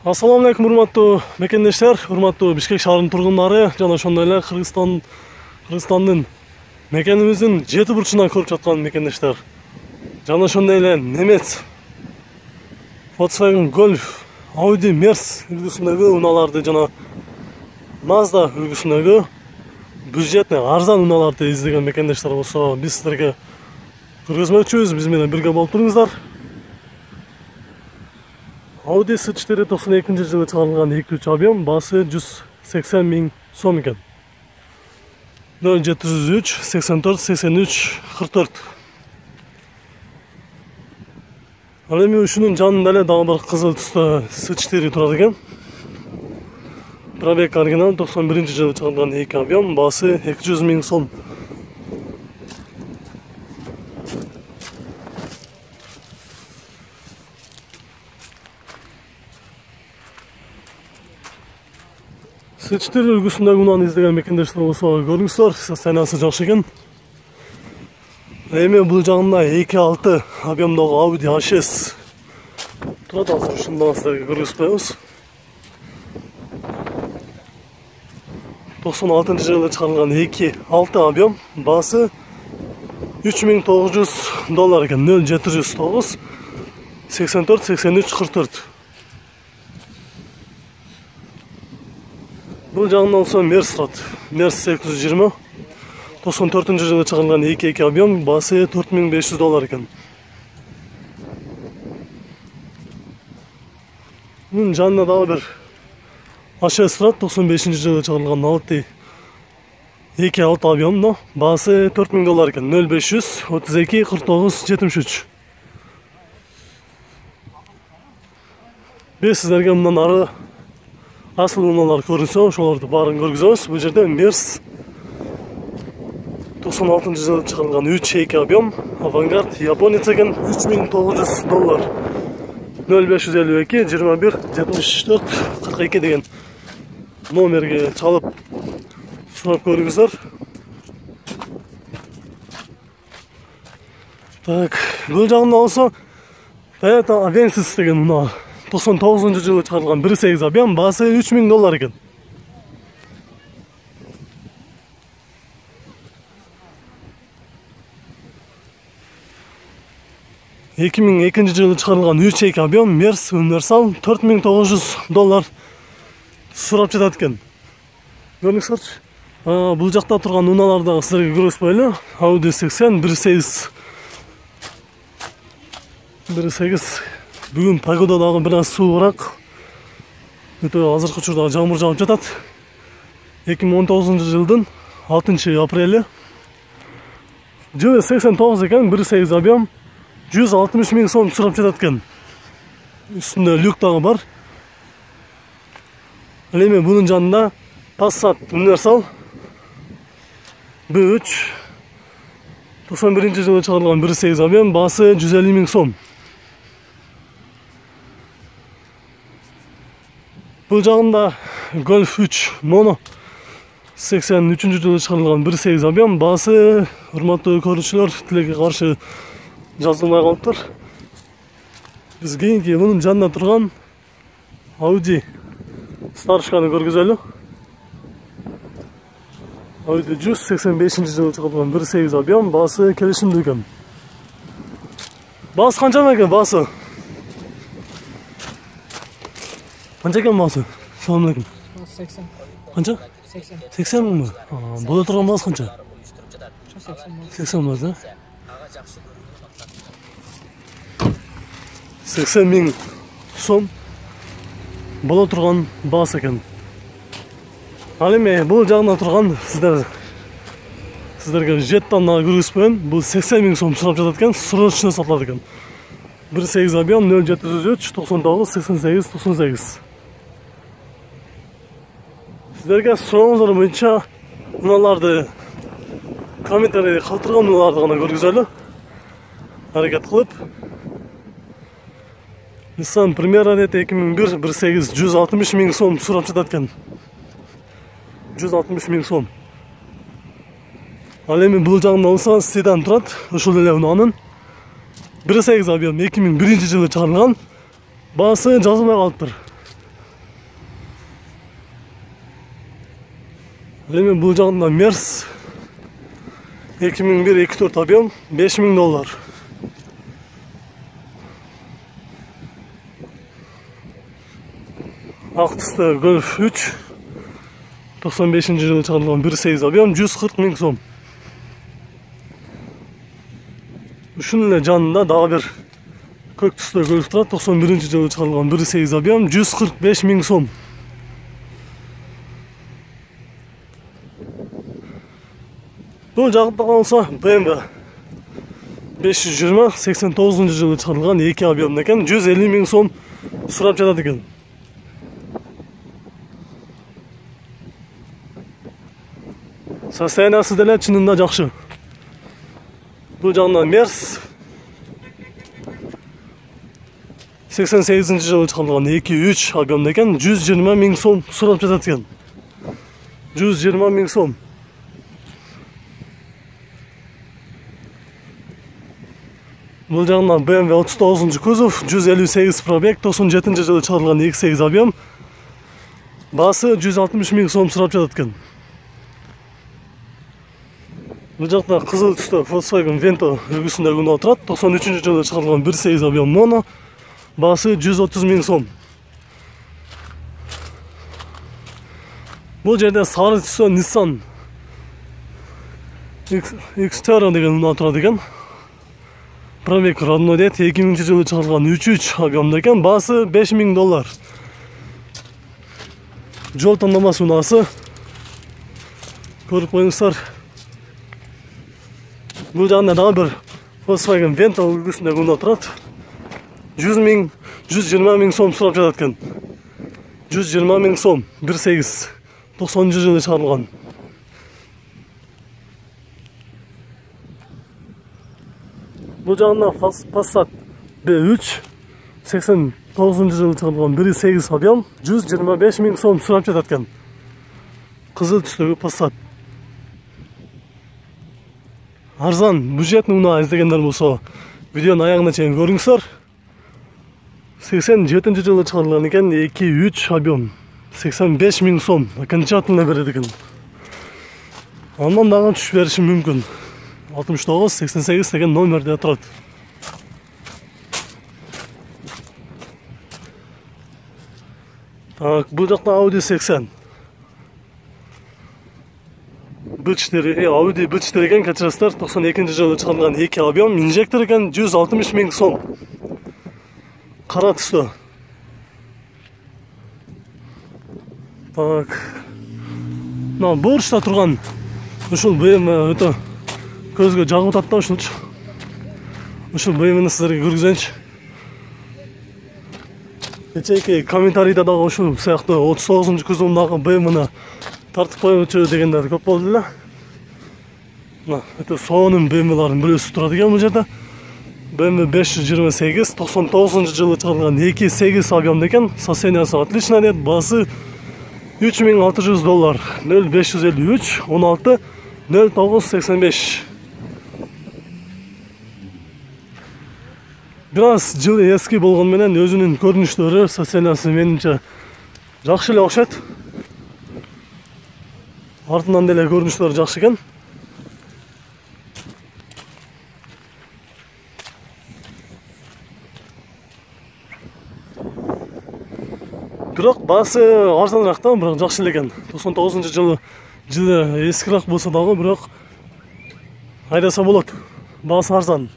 Ассаламу алейкум, урматтуу мекендештер, урматтуу Бишкек шаарынын тургундары жана ошондой эле Кыргызстандын мекенибиздин жети бурчунан көрүп жаткан мекендештер. Жана ошондой эле немец Volkswagen Golf, Audi Merz үлгүсүндөгү унааларды жана Mazda үлгүсүндөгү бюджетный арзан унааларды издеген мекендештер болсо, биз силерге көргөзмөкчүбүз. Биз менен бирге болуп туруңуздар. Audi S4 92 жылы чыгарылган 2.3 объем, баасы 180 000 сом экен. 0703 84 83 44. Ал эми ушунун жанында эле дагы бир кызыл түстө S4 турат экен. Пробег оригинал 91 жылы чыгарылган 2 объем, баасы 200 000 сом. S4 үлгүсүндөгү унаны издеген мекендештер болсо, көрүңүздөр, состояниясы жакшы экен. Эми бул жагында 2.6 объемдогу Audi A6 турат. Азыр ушундан силерге көргөзүп коебуз. 96 жылы чыгарылган 2.6 объем, баасы $3900 экен. 0709 84 83 44. Бул жагында болсо Merz турат. Merz 820 94 жылы чыгарылган 2.2 объем, баасы $4500 экен. Мунун жанында дагы бир A6 турат. 95 жылы чыгарылган 2.6 объем, баасы $4000 экен. 0500 32 49 73. Биз сиздерге мындан ары асыл унаалар көрүнсө, ошолорду баарын көргүзөбүз. Бул жерде Merz 96 жылы чыгарылган 3.2 объем, Avantgarde японец экен. $3900. 0552 21 74 42 деген номерге чалып сурап көрүңүздөр. Так, бул жагында болсо Toyota Avensis деген унаа 99 жылы чыгарылган 1.8 объем, баасы $3000 экен. жылы чыгарылган 3.2 объем, Merz универсал $4900 сурап жатат экен. Көрүңүздөр. Бул жакта турган унааларды дагы силерге көрсөтпөйлү. Audi 80 1.8. Бүгүн погода дагы бир аз суугураак. Өтө азыркы учурда жамыр жаап жатат. 2019 жылдын 6 апрели. Жылы 89 экен, 1.8 объем, 160 000 сом сурап жатат экен. Үстүндө люк дагы бар. Ал эми бунун жанында Passat универсал B3 91 жылы чыгарылган 1.8 объем, баасы 150 000 сом. Бул жагында Golf 3 Mono 83 жылы чыгарылган 1.8 объем, баасы, урматтуу көрүүчүлөр, тилекке каршы жазылмай калыптыр. Биз кийинки мунун жанында турган Audi Старшканы көргүзөлү. Audi 185 жылы чыгарылган 1.8 объем, баасы келишимдүү экен. Баасы канча экен баасы? Канча экен баасы? Салам алейкум. 80. Канча? 80 мыңбы? Бола турган баасы канча? 80 мыңбы, да? 80 000 сом бола турган баасы экен. Ал эми бул жагында турган сиздерге жеттан дагы көргөзбөйм. Бул 80 000 сом сурап жатат экен, срочно сатылат экен. 1.8 объем 0703 99 88 98. Сиздерге сурооңуздар боюнча унааларды комментарийде калтырган унааларды гана көргүзөлү. Аракет кылып. Nissan Primera 2001 1.8 160 000 сом сурап жатат экен. 160 000 сом. Ал эми бул жагында болсо седан турат. Ошол эле унаанын 1.8 объем 2001 жылы чыгарылган. Баасы жазылмай калыптыр. Эми бул жагында Мерс 2001-24 объем $5000. Ак түсті Golf 3 95-жылы чыгарылган 1.8 объем $140 000. Ушунун эле жанында дагы бир көк түстө Golf турат 91-жылы чыгарылган 1.8 объем $145 000. Бул жагында калса BMW 520 89-жылы чыгарылган 2 объем экен, $150 000 сурап жатат экен. Состояниясы деле чынында жакшы. Бул жагынан Мерс 88-жылы чыгарылган 2-3 объем экен, $120 000 сурап жатат экен. $120 000. Бул жагынан BMW 39 кузов, 158 пробег, 97-жылы чыгарылган 2.8 объем. Басы $160 000 сурап жатат экен. Бул жакта кызыл түстө Volkswagen Vento үлгүсүндө күнөө турат, 93-жылы чыгарылган 1.8 объем моно. Басы $130 000. Бул жерде сары түстө Nissan Xterra деген күнөө турат экен. Пробег родной дейт, 2000-жылы чыгарылган 3.3 объем экен, басы $5000. Жол тандамасы унаасы. Көрүп коюңуздар. Бул жагында дагы бир Volkswagen Vento үлгүсүндө күнөө турат. 120 000 сом сурап жатат экен. 120 000 сом, 1.8, 90-жылы чыгарылган. Бул жагында Passat B3 89-жылы чыгарылган 1.8 объем, 125 000 сом сурап жатат экен. Кызыл түстөгү Passat. Арзан бюджетный унаа издегендер болсо, видеонун аягына чейин көрүңүздөр. 87-жылы чыгарылган экен, 2-3 объем, 85 000 сом окончательно берет экен. Андан дагы түшүп бериши мүмкүн. 69-88 деген номерде турат. Так, бул жакта Audi 80. Audi B4 экен, качырасыздар, 92-жылы чыгарылган 2 объем, инжектор экен, 160 000 сом. Кара түстө. Так. Мына борчта турган ушул BMW өтө көзгө жагып атат да ушулчу. Ушул BMW-ни сиздерге көргүзөйүнчү. Кечээки комментарийде дагы ушул сыяктуу 39 кузовундагы BMW-ни тартып коюучу дегендер көп болду эле. Мына өтө сонун BMW-лардын бирөөсү турат экен бул жерде. BMW 528 99-жылы чыгарылган 2.8 объем экен, состояниясы отлично дейт, басы $3600, 0553 16 0985. Бир аз жылы эски болгон менен өзүнүн көрүнүштөрү, состояниясы менимче жакшы эле окшойт. Артынан деле көрүнүштөрү жакшы экен. Бирок басы арзаныраак да, бирок жакшы эле экен. 99-жылы эскирээк болсо дагы, бирок айдаса болот. Басы арзан.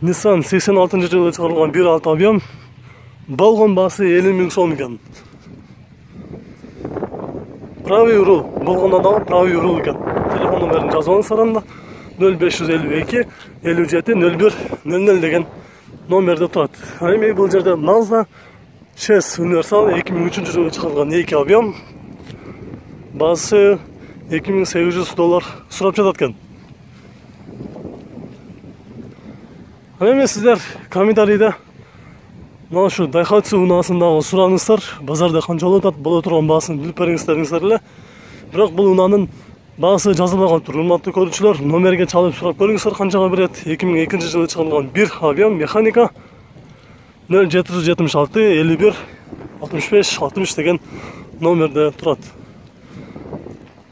Nissan 86-жылы чыгарылган 1.6 объем, болгон басы 50 000 сом экен. Правый рул, болгондо дагы правый рул экен. Телефон номерин жазып алыңыздар анда. 0552 57 01 00 деген номерде турат. Эми бул жерде Mazda 6 универсал 2003-жылы чыгарылган 2 объем, басы $2800 сурап жатат экен. Эми сиздер комментарийде мына ушу Daihatsu унаасын дагы сураңыздар. Базарда канчалык атат, боло турган баасын билип бериңиздер эле. Бирок бул унаанын баасы жазылбаган тур. Урматтуу көрүүчүлөр, номерге чалып сурап көрүңүздөр канчага берет. 2002-жылы чыгарылган 1 объем механика 0776 51 65 60 деген номерде турат.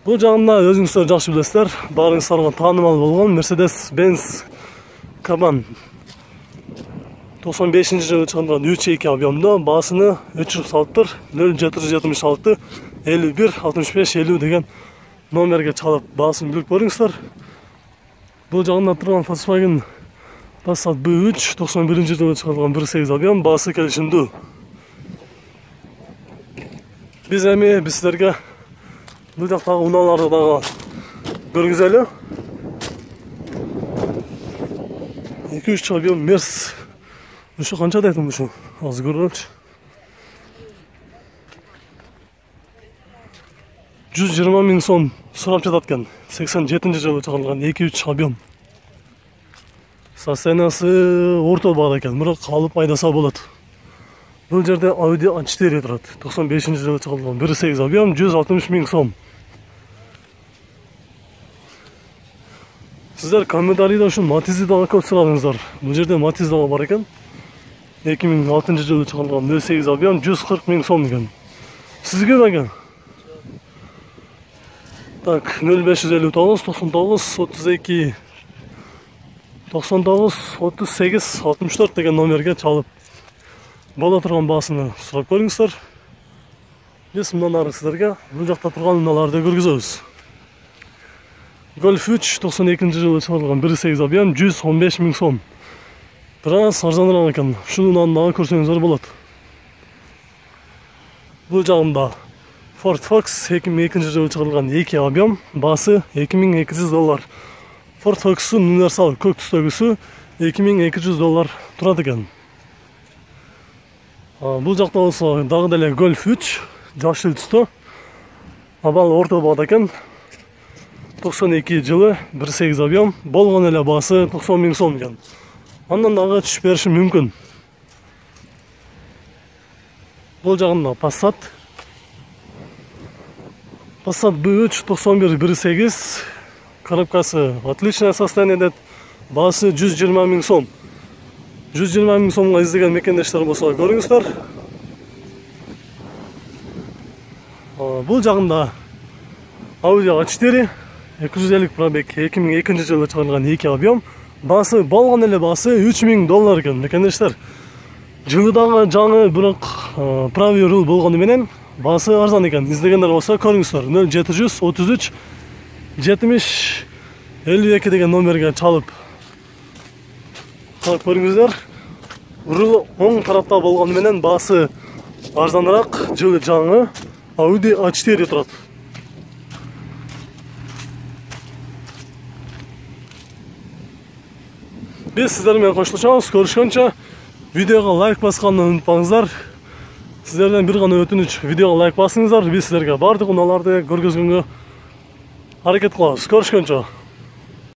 Бул жагында өзүңүздөр жакшы билесиздер, баарыңыздарга таанымал болгон Mercedes-Benz Кабан 95-жылы чыгарылган 3.2 объемдо баасыны өчүрүп салыптыр. 0776 51 65 50 деген номерге чалып баасын билип көрүңүздөр. Бул жагында турган Volkswagen Passat B3 91-жылы чыгарылган 1.8 объем, баасы келишимдүү. Биз сиздерге бул жактагы унааларды дагы көргүзөлү. 2-3 объем Мерс. Ушу канча дейтим ушу? Азыр көрөлүчү. 120 000 сом сурап жатат экен. 87-жылы чыгарылган 2-3 объем. Состояниясы орто баада экен, бирок алып айдаса болот. Бул жерде Audi A4 турат. 95-жылы чыгарылган 1.8 объем, 160 000 сом. Сиздер комментарийде ушул Матизди дагы көп сурадыңыздар. Бул жерде Матиз дагы бар экен. 2006-жылы чыгарылган 0.8 объем, 140 000 сом экен. Сизге дагы. Так, 0559 99 32 99 38 64 деген номерге чалып бола турган баасыны сурап көрүңүздөр. Биз мындан ары сиздерге бул жакта турган унааларды көргүзөбүз. Golf 3 92-жылы чыгарылган 1.8 объем, 115 000 сом. Бираз арзаныраак экен. Ушул унааны дагы көрсөңүздөр болот. Бул жагында Ford Focus 2002-жылы чыгарылган 2 объем, баасы $2200. Ford Focus'un универсал көк түстөгүсү $2200 турат экен. Бул жакта болсо дагы деле Golf 3 жашыл түстө. Абал орто баада экен. 92-жылы 1.8 объем, болгон эле баасы 90 000 сом экен. Андан дагы түшүп бериши мүмкүн. Бул жагында Passat B3 91 1.8, коробкасы отличное состояние, баасы 120 000 сом. 120 000 сомго издеген мекендештер болсо көрүңүздөр. Бул жагында Audi A4 250 пробег, 2002-жылы чыгарылган 2 объем, баасы болгон эле баасы $3000 экен мекендештер. Жылы дагы жаңы, бирок правый руль болгону менен баасы арзан экен. Издегендер болсо көрүңүздөр. 0733 70 52 деген номерге чалып көрүңүздөр. Руль оң тарапта болгону менен баасы арзаныраак, жылы жаңы Audi A4 турат. Биз сиздер менен коштошобуз. Көрүшкөнчө видеого лайк басканды унутпаңыздар. Сиздерден бир гана өтүнүч, видеого лайк басыңыздар. Биз сиздерге бардык унааларды көргөзгөнгө аракет кылабыз. Көрүшкөнчө.